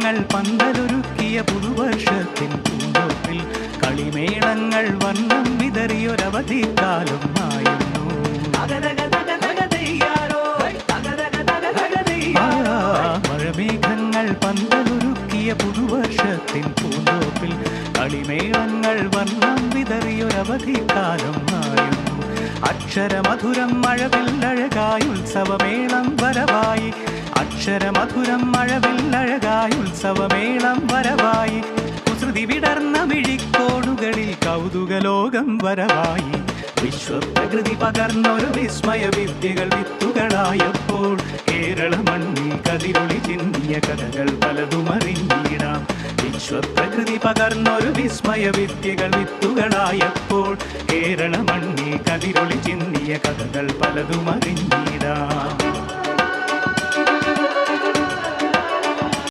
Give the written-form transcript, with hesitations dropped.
കളിമേളങ്ങൾ പന്തലൊരുക്കിയ പുതുവർഷത്തിൻ പൂന്തോപ്പിൽ കളിമേളങ്ങൾ വർണ്ണം വിതറിയൊരവധിക്കാലം ആയിരുന്നു. മഴമേഘങ്ങൾ പന്തലൊരുക്കിയ പുതുവർഷത്തിൻ പൂന്തോപ്പിൽ കളിമേളങ്ങൾ വർണ്ണം വിതറിയൊരവധിക്കാലം ആയിരുന്നു. അക്ഷരമധുരം മഴവില്ലഴകായി ഉത്സവമേളം വരവായി. അക്ഷരമധുരം മഴവില്ലഴകായി ഉത്സവമേളം വരവായി. കുസൃതി വിടർന്ന മിഴിക്കോടുകളിൽ കൗതുകലോകം വരവായി. വിശ്വപ്രകൃതി പകർന്നൊരു വിസ്മയ വിദ്യകൾ വിത്തുകളായപ്പോൾ കേരള മണ്ണിൽ കതിരൊളി ചിന്തിയ കഥകൾ പലതും അറിഞ്ഞിടാം. വിശ്വപ്രകൃതി പകർന്നൊരു വിസ്മയ വിദ്യകൾ വിത്തുകളായപ്പോൾ കേരള മണ്ണിൽ കതിരൊളി ചിന്തിയ കഥകൾ പലതും അറിഞ്ഞിടാം.